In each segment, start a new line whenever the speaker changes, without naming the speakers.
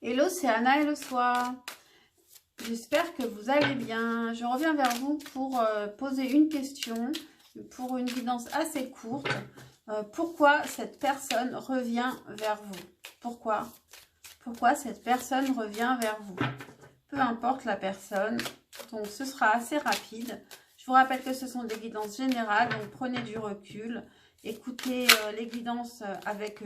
Hello, c'est Anna et le soir. J'espère que vous allez bien. Je reviens vers vous pour poser une question, pour une guidance assez courte. Pourquoi cette personne revient vers vous? Pourquoi cette personne revient vers vous? Peu importe la personne, donc ce sera assez rapide. Je vous rappelle que ce sont des guidances générales, donc prenez du recul. Écoutez les guidances avec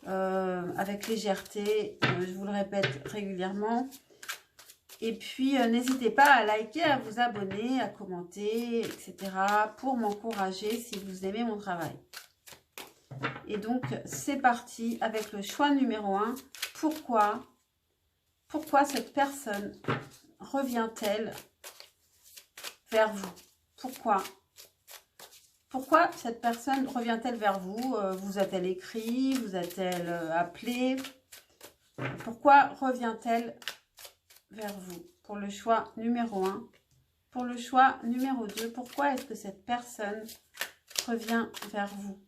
avec légèreté, je vous le répète régulièrement. Et puis, n'hésitez pas à liker, à vous abonner, à commenter, etc. pour m'encourager si vous aimez mon travail. Et donc, c'est parti avec le choix numéro 1. Pourquoi cette personne revient-elle vers vous? Pourquoi cette personne revient-elle vers vous? Vous a-t-elle écrit? Vous a-t-elle appelé? Pourquoi revient-elle vers vous? Pour le choix numéro 1. Pour le choix numéro 2, pourquoi est-ce que cette personne revient vers vous?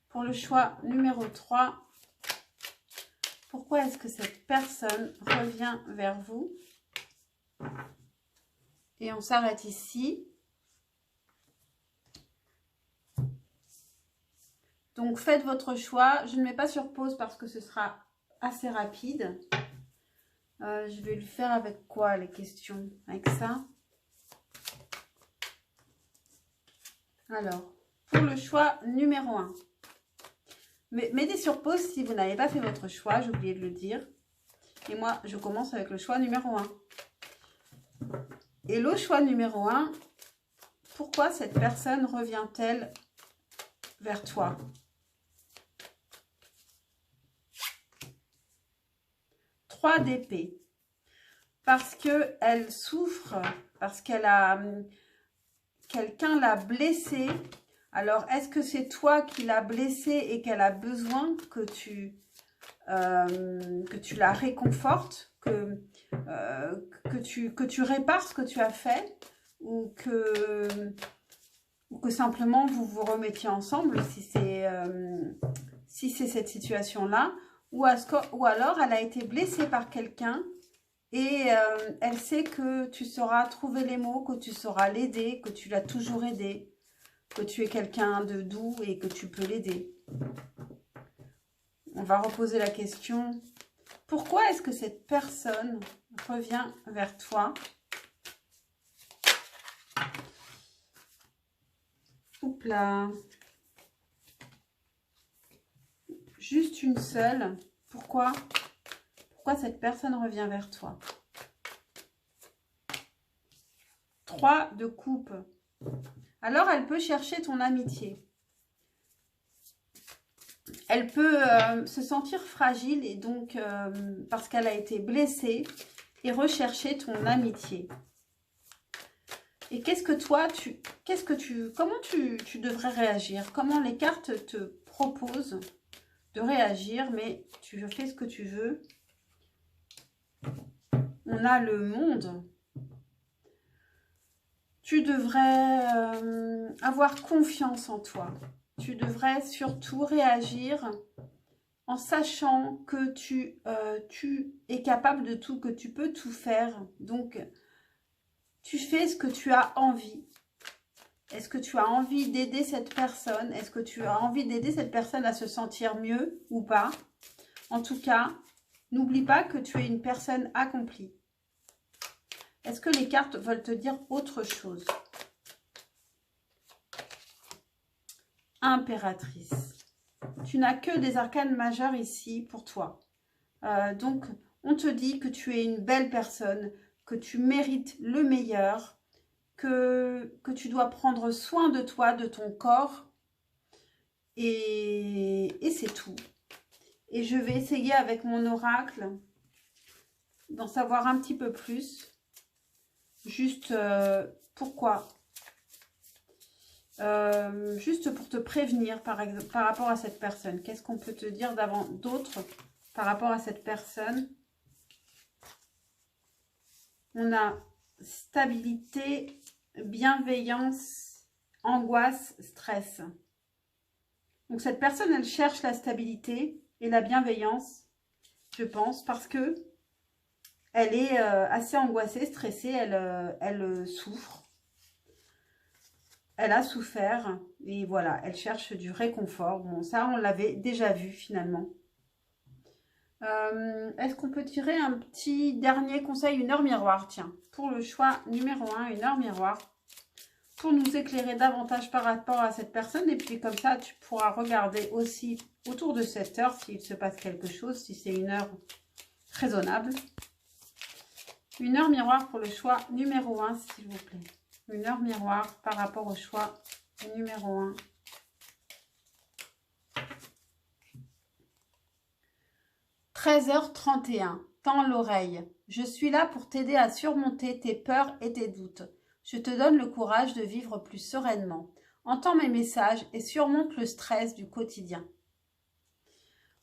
Pour le choix numéro 3, pourquoi est-ce que cette personne revient vers vous? Et on s'arrête ici. Donc, faites votre choix. Je ne mets pas sur pause parce que ce sera assez rapide. Je vais le faire avec quoi, les questions? Avec ça. Alors, pour le choix numéro 1. Mettez sur pause si vous n'avez pas fait votre choix. J'ai oublié de le dire. Et moi, je commence avec le choix numéro 1. Et le choix numéro 1, pourquoi cette personne revient-elle vers toi? Trois d'épée. Parce qu'elle souffre, parce qu'elle a... quelqu'un l'a blessée. Alors, est-ce que c'est toi qui l'as blessée et qu'elle a besoin que tu la réconfortes, que tu répares ce que tu as fait, ou que simplement vous vous remettiez ensemble si c'est cette situation-là, ou alors elle a été blessée par quelqu'un et elle sait que tu sauras trouver les mots, que tu sauras l'aider, que tu l'as toujours aidé, que tu es quelqu'un de doux et que tu peux l'aider. On va reposer la question. Pourquoi est-ce que cette personne revient vers toi? Oups là. Juste une seule. Pourquoi cette personne revient vers toi? 3 de coupe. Alors, elle peut chercher ton amitié. Elle peut se sentir fragile et donc, parce qu'elle a été blessée, et rechercher ton amitié. Et comment tu devrais réagir? Comment les cartes te proposent de réagir, mais tu fais ce que tu veux. On a le monde. Tu devrais avoir confiance en toi. Tu devrais surtout réagir en sachant que tu es capable de tout, que tu peux tout faire. Donc, tu fais ce que tu as envie. Est-ce que tu as envie d'aider cette personne? Est-ce que tu as envie d'aider cette personne à se sentir mieux ou pas? En tout cas, n'oublie pas que tu es une personne accomplie. Est-ce que les cartes veulent te dire autre chose? Impératrice. Tu n'as que des arcanes majeures ici pour toi. Donc, on te dit que tu es une belle personne, que tu mérites le meilleur, que tu dois prendre soin de toi, de ton corps. Et c'est tout. Et je vais essayer avec mon oracle d'en savoir un petit peu plus. Juste pourquoi. Juste pour te prévenir par rapport à cette personne. Qu'est-ce qu'on peut te dire d'autre par rapport à cette personne? On a stabilité, bienveillance, angoisse, stress. Donc cette personne, elle cherche la stabilité et la bienveillance, je pense, parce que elle est assez angoissée, stressée, elle souffre. Elle a souffert et voilà, elle cherche du réconfort. Bon, ça, on l'avait déjà vu finalement. Est-ce qu'on peut tirer un petit dernier conseil, une heure miroir, tiens, pour le choix numéro 1, une heure miroir, pour nous éclairer davantage par rapport à cette personne. Et puis comme ça, tu pourras regarder aussi autour de cette heure s'il se passe quelque chose, si c'est une heure raisonnable. Une heure miroir pour le choix numéro 1, s'il vous plaît. Une heure miroir par rapport au choix numéro 1. « 13h31, tends l'oreille. Je suis là pour t'aider à surmonter tes peurs et tes doutes. Je te donne le courage de vivre plus sereinement. Entends mes messages et surmonte le stress du quotidien. »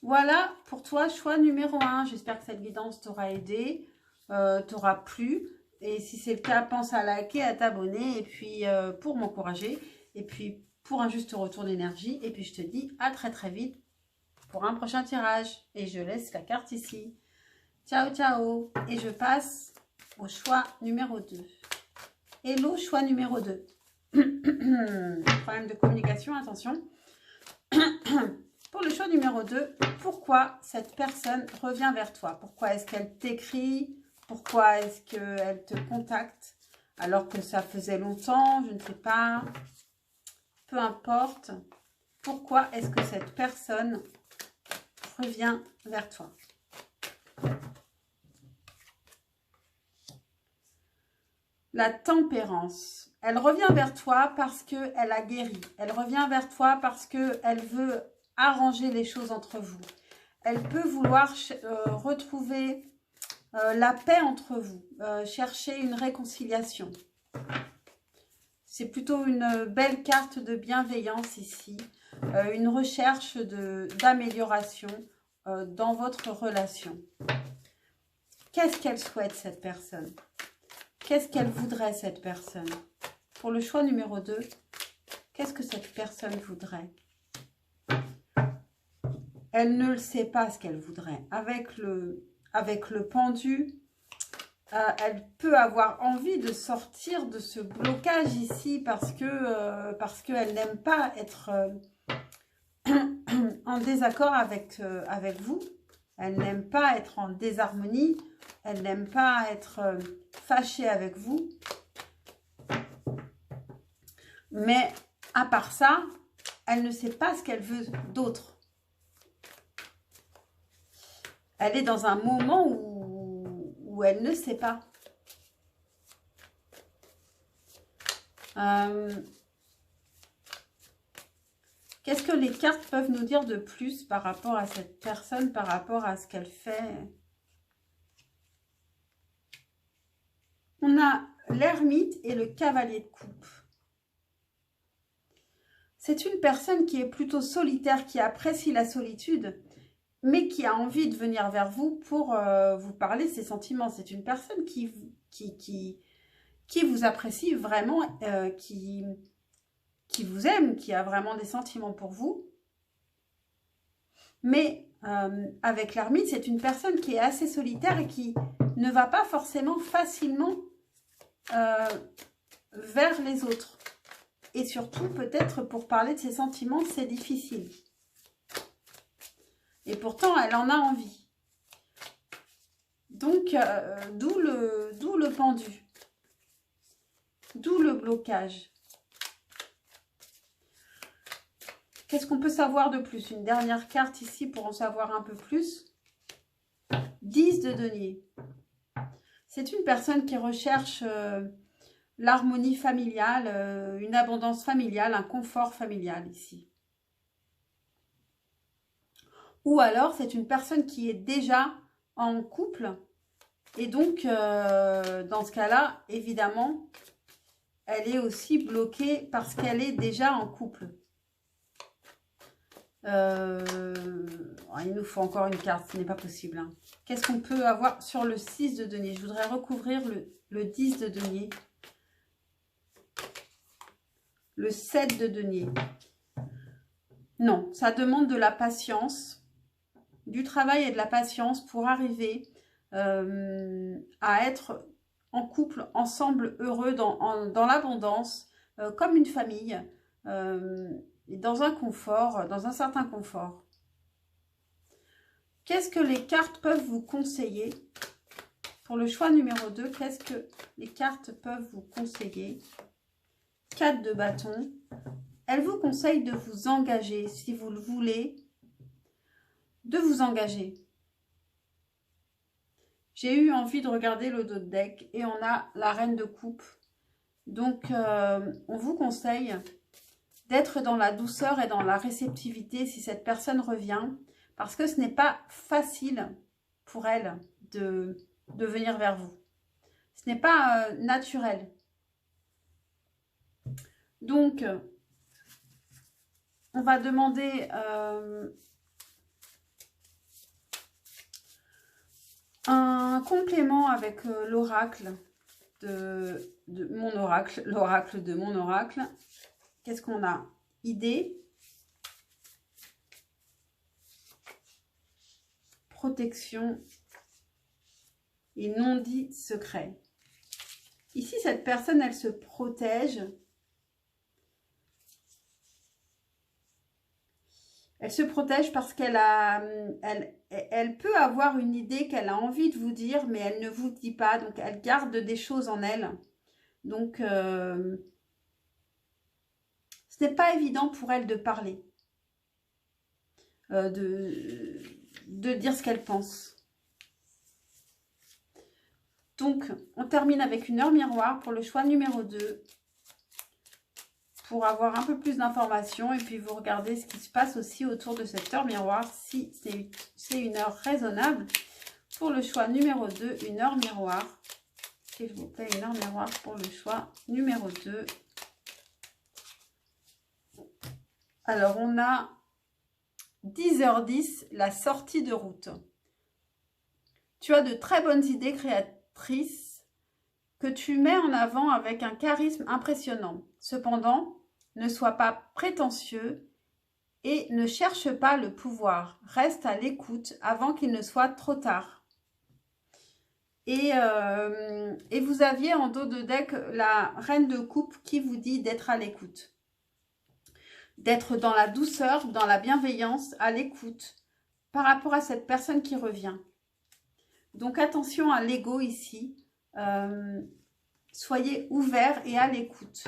Voilà pour toi, choix numéro 1. J'espère que cette guidance t'aura aidé, t'aura plu. Et si c'est le cas, pense à liker, à t'abonner, et puis pour m'encourager, et puis pour un juste retour d'énergie. Et puis je te dis à très très vite pour un prochain tirage. Et je laisse la carte ici. Ciao, ciao. Et je passe au choix numéro 2. Hello, choix numéro 2. Problème de communication, attention. Pour le choix numéro 2, pourquoi cette personne revient vers toi? Pourquoi est-ce qu'elle t'écrit? Pourquoi est-ce qu'elle te contacte alors que ça faisait longtemps? Je ne sais pas. Peu importe. Pourquoi est-ce que cette personne revient vers toi? La tempérance. Elle revient vers toi parce qu'elle a guéri. Elle revient vers toi parce qu'elle veut arranger les choses entre vous. Elle peut vouloir retrouver la paix entre vous, chercher une réconciliation. C'est plutôt une belle carte de bienveillance ici, une recherche d'amélioration dans votre relation. Qu'est-ce qu'elle souhaite cette personne? Qu'est-ce qu'elle voudrait cette personne? Pour le choix numéro 2, qu'est-ce que cette personne voudrait? Elle ne le sait pas ce qu'elle voudrait. Avec le pendu, elle peut avoir envie de sortir de ce blocage ici parce qu'elle n'aime pas être en désaccord avec vous. Elle n'aime pas être en désharmonie. Elle n'aime pas être fâchée avec vous. Mais à part ça, elle ne sait pas ce qu'elle veut d'autre. Elle est dans un moment où elle ne sait pas. Qu'est-ce que les cartes peuvent nous dire de plus par rapport à cette personne, par rapport à ce qu'elle fait? On a l'ermite et le cavalier de coupe. C'est une personne qui est plutôt solitaire, qui apprécie la solitude, mais qui a envie de venir vers vous pour vous parler de ses sentiments. C'est une personne qui vous apprécie vraiment, qui vous aime, qui a vraiment des sentiments pour vous. Mais avec l'ermite, c'est une personne qui est assez solitaire et qui ne va pas forcément facilement vers les autres. Et surtout, peut-être pour parler de ses sentiments, c'est difficile. Et pourtant, elle en a envie. Donc, d'où le pendu. D'où le blocage. Qu'est-ce qu'on peut savoir de plus? Une dernière carte ici pour en savoir un peu plus. 10 de denier. C'est une personne qui recherche l'harmonie familiale, une abondance familiale, un confort familial ici. Ou alors, c'est une personne qui est déjà en couple. Et donc, dans ce cas-là, évidemment, elle est aussi bloquée parce qu'elle est déjà en couple. Il nous faut encore une carte, ce n'est pas possible. Hein. Qu'est-ce qu'on peut avoir sur le 6 de denier? Je voudrais recouvrir le 10 de denier. Le 7 de denier. Non, ça demande de la patience, du travail et de la patience pour arriver à être en couple, ensemble, heureux, dans l'abondance, comme une famille, dans un confort, dans un certain confort. Qu'est-ce que les cartes peuvent vous conseiller? Pour le choix numéro 2, qu'est-ce que les cartes peuvent vous conseiller? 4 de bâton. Elles vous conseillent de vous engager, si vous le voulez, de vous engager. J'ai eu envie de regarder le dos de deck et on a la reine de coupe. Donc, on vous conseille d'être dans la douceur et dans la réceptivité si cette personne revient. Parce que ce n'est pas facile pour elle de venir vers vous. Ce n'est pas naturel. Donc, on va demander un complément avec l'oracle de mon oracle, l'oracle de mon oracle. Qu'est-ce qu'on a? Idée, protection et non-dit secret. Ici, cette personne, elle se protège. Elle se protège parce qu'elle peut avoir une idée qu'elle a envie de vous dire, mais elle ne vous dit pas. Donc, elle garde des choses en elle. Donc, ce n'est pas évident pour elle de parler, de dire ce qu'elle pense. Donc, on termine avec une heure miroir pour le choix numéro 2. Pour avoir un peu plus d'informations et puis vous regardez ce qui se passe aussi autour de cette heure miroir, si c'est une heure raisonnable. Pour le choix numéro 2, une heure miroir. S'il vous plaît, une heure miroir pour le choix numéro 2. Alors, on a 10h10, la sortie de route. Tu as de très bonnes idées créatrices que tu mets en avant avec un charisme impressionnant. Cependant, ne sois pas prétentieux et ne cherche pas le pouvoir. Reste à l'écoute avant qu'il ne soit trop tard. Et vous aviez en dos de deck la reine de coupe qui vous dit d'être à l'écoute. D'être dans la douceur, dans la bienveillance, à l'écoute par rapport à cette personne qui revient. Donc attention à l'ego ici. Soyez ouverts et à l'écoute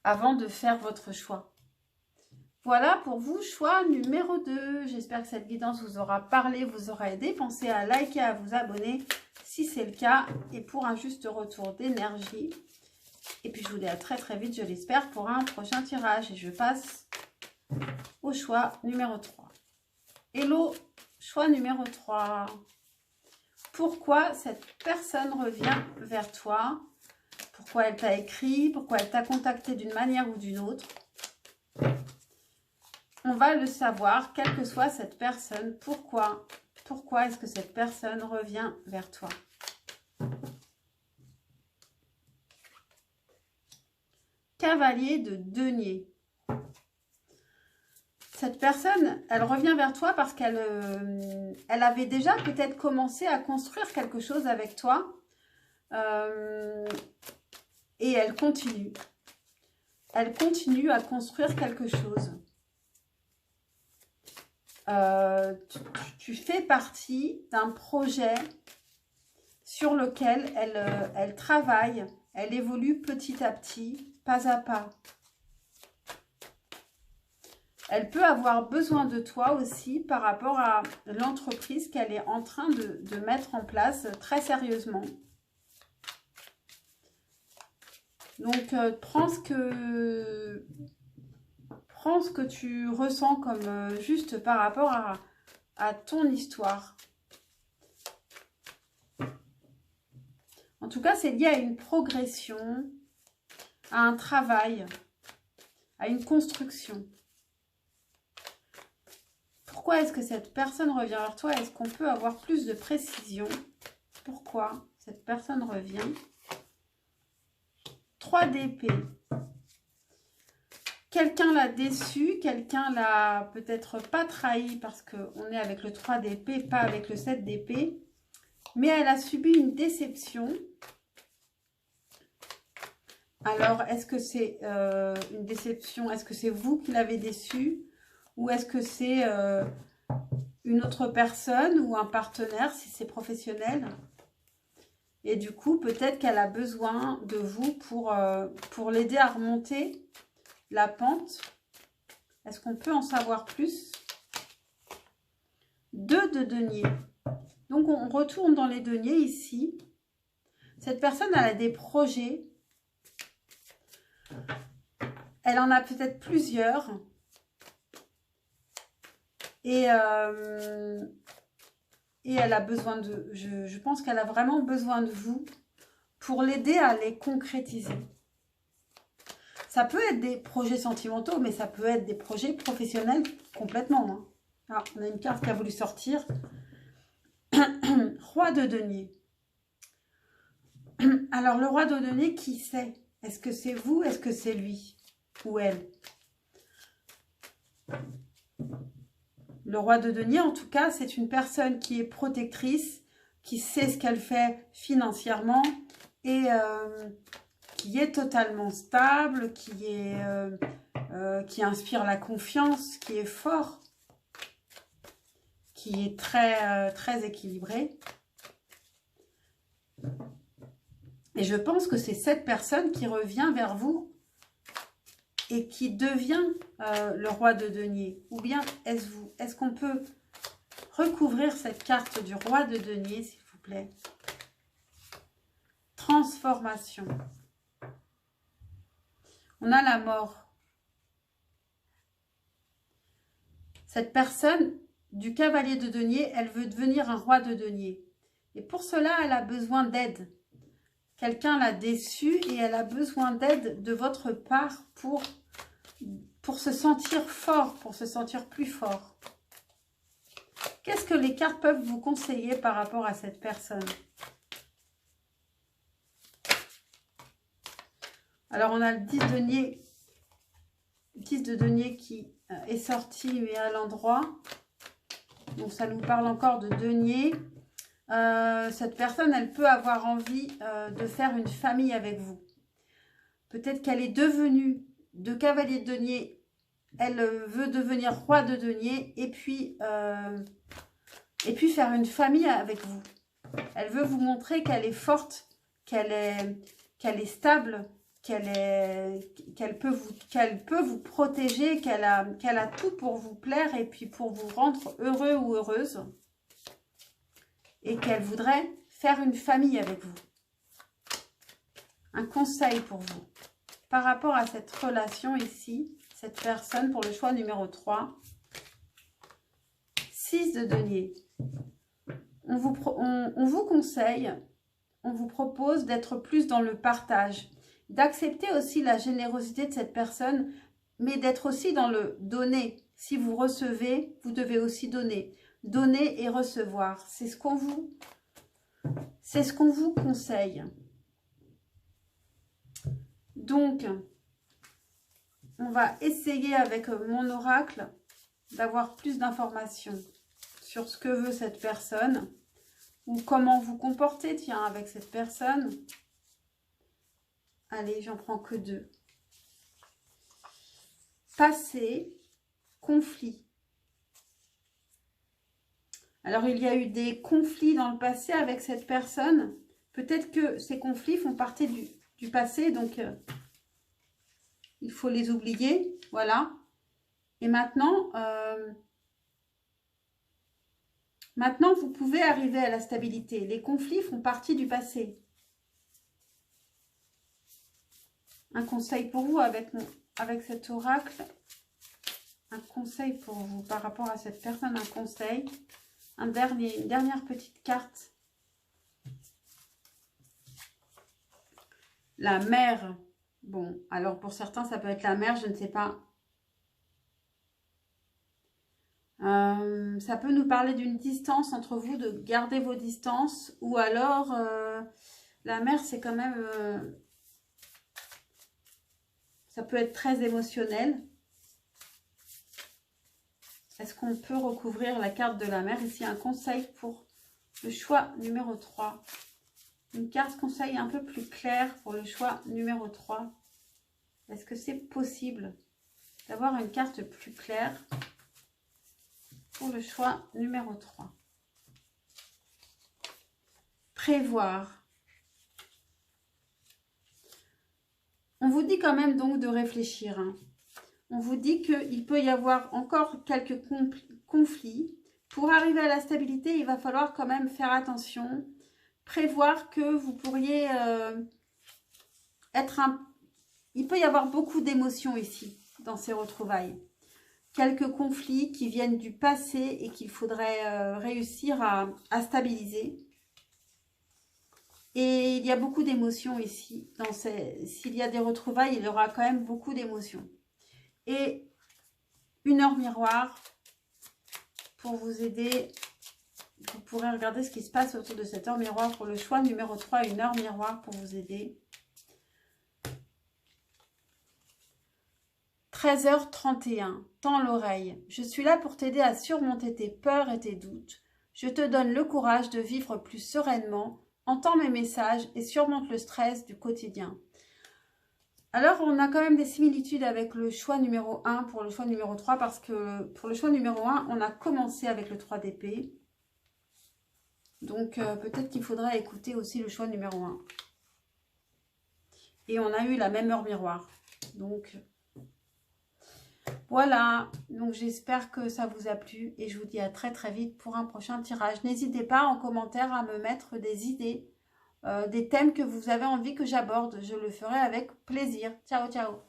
avant de faire votre choix. Voilà pour vous, choix numéro 2. J'espère que cette guidance vous aura parlé, vous aura aidé. Pensez à liker, à vous abonner si c'est le cas. Et pour un juste retour d'énergie. Et puis je vous dis à très très vite, je l'espère, pour un prochain tirage. Et je passe au choix numéro 3. Hello, choix numéro 3. Pourquoi cette personne revient vers toi? Pourquoi elle t'a écrit? Pourquoi elle t'a contacté d'une manière ou d'une autre? On va le savoir, quelle que soit cette personne. Pourquoi est-ce que cette personne revient vers toi? Cavalier de denier. Cette personne, elle revient vers toi parce qu'elle avait déjà peut-être commencé à construire quelque chose avec toi. Et elle continue. Elle continue à construire quelque chose. Tu fais partie d'un projet sur lequel elle travaille. Elle évolue petit à petit, pas à pas. Elle peut avoir besoin de toi aussi par rapport à l'entreprise qu'elle est en train de mettre en place très sérieusement. Donc, prends ce que tu ressens comme juste par rapport à ton histoire. En tout cas, c'est lié à une progression, à un travail, à une construction. Pourquoi est-ce que cette personne revient vers toi? Est-ce qu'on peut avoir plus de précision? Pourquoi cette personne revient? 3 d'épée. quelqu'un l'a déçu, quelqu'un l'a peut-être pas trahi parce qu'on est avec le 3 d'épée, pas avec le 7 d'épée. Mais elle a subi une déception. Alors, est-ce que c'est une déception? Est-ce que c'est vous qui l'avez déçue? Ou est-ce que c'est une autre personne ou un partenaire si c'est professionnel? Et du coup, peut-être qu'elle a besoin de vous pour l'aider à remonter la pente. Est-ce qu'on peut en savoir plus? 2 de denier. Donc, on retourne dans les deniers ici. Cette personne, elle a des projets. Elle en a peut-être plusieurs. Et elle a besoin de... Je pense qu'elle a vraiment besoin de vous pour l'aider à les concrétiser. Ça peut être des projets sentimentaux, mais ça peut être des projets professionnels complètement. Hein. Alors, on a une carte qui a voulu sortir. Roi de denier. Alors, le roi de denier, qui c'est? Est-ce que c'est vous? Est-ce que c'est lui? Ou elle? Le roi de denier, en tout cas, c'est une personne qui est protectrice, qui sait ce qu'elle fait financièrement et qui est totalement stable, qui inspire la confiance, qui est fort, qui est très équilibré. Et je pense que c'est cette personne qui revient vers vous et qui devient le roi de denier. Ou bien est-ce vous? Est-ce qu'on peut recouvrir cette carte du roi de denier, s'il vous plaît? Transformation. On a la mort. Cette personne du cavalier de denier, elle veut devenir un roi de denier. Et pour cela, elle a besoin d'aide. Quelqu'un l'a déçue et elle a besoin d'aide de votre part pour se sentir fort, pour se sentir plus fort. Qu'est-ce que les cartes peuvent vous conseiller par rapport à cette personne? Alors, on a le 10 de denier qui est sorti, mais à l'endroit. Donc, ça nous parle encore de denier. Cette personne, elle peut avoir envie de faire une famille avec vous. Peut-être qu'elle est devenue de cavalier de denier. Elle veut devenir roi de denier et puis faire une famille avec vous. Elle veut vous montrer qu'elle est forte, qu'elle est stable, qu'elle peut vous protéger, qu'elle a tout pour vous plaire et puis pour vous rendre heureux ou heureuse. Et qu'elle voudrait faire une famille avec vous. Un conseil pour vous. Par rapport à cette relation ici, cette personne pour le choix numéro 3. 6 de denier. On vous conseille, on vous propose d'être plus dans le partage. D'accepter aussi la générosité de cette personne, mais d'être aussi dans le donner. Si vous recevez, vous devez aussi donner. Donner et recevoir. C'est ce qu'on vous conseille. Donc, on va essayer avec mon oracle d'avoir plus d'informations sur ce que veut cette personne ou comment vous comportez, tiens, avec cette personne. Allez, j'en prends que 2. Passé, conflit. Alors, il y a eu des conflits dans le passé avec cette personne. Peut-être que ces conflits font partie du passé, donc il faut les oublier. Voilà. Et maintenant, vous pouvez arriver à la stabilité. Les conflits font partie du passé. Un conseil pour vous avec cet oracle. Un conseil pour vous par rapport à cette personne. Un conseil. Une dernière petite carte. La mer. Bon, alors pour certains, ça peut être la mer, je ne sais pas. Ça peut nous parler d'une distance entre vous, de garder vos distances. Ou alors, la mer, c'est quand même... ça peut être très émotionnel. est-ce qu'on peut recouvrir la carte de la mer? Ici, un conseil pour le choix numéro 3. Une carte conseil un peu plus claire pour le choix numéro 3. Est-ce que c'est possible d'avoir une carte plus claire pour le choix numéro 3? Prévoir. On vous dit quand même donc de réfléchir. Hein. On vous dit qu'il peut y avoir encore quelques conflits. Pour arriver à la stabilité, il va falloir quand même faire attention. Prévoir que vous pourriez être un... Il peut y avoir beaucoup d'émotions ici, dans ces retrouvailles. Quelques conflits qui viennent du passé et qu'il faudrait réussir à stabiliser. Et il y a beaucoup d'émotions ici. S'il y a des retrouvailles, il y aura quand même beaucoup d'émotions. Et une heure miroir pour vous aider. Vous pourrez regarder ce qui se passe autour de cette heure miroir pour le choix numéro 3. Une heure miroir pour vous aider. 13h31. Tends l'oreille. Je suis là pour t'aider à surmonter tes peurs et tes doutes. Je te donne le courage de vivre plus sereinement. Entends mes messages et surmonte le stress du quotidien. Alors, on a quand même des similitudes avec le choix numéro 1 pour le choix numéro 3 parce que pour le choix numéro 1, on a commencé avec le 3 d'épée. Donc, peut-être qu'il faudrait écouter aussi le choix numéro 1. Et on a eu la même heure miroir. Donc, voilà. Donc, j'espère que ça vous a plu. Et je vous dis à très très vite pour un prochain tirage. N'hésitez pas en commentaire à me mettre des idées, des thèmes que vous avez envie que j'aborde. Je le ferai avec plaisir. Ciao, ciao.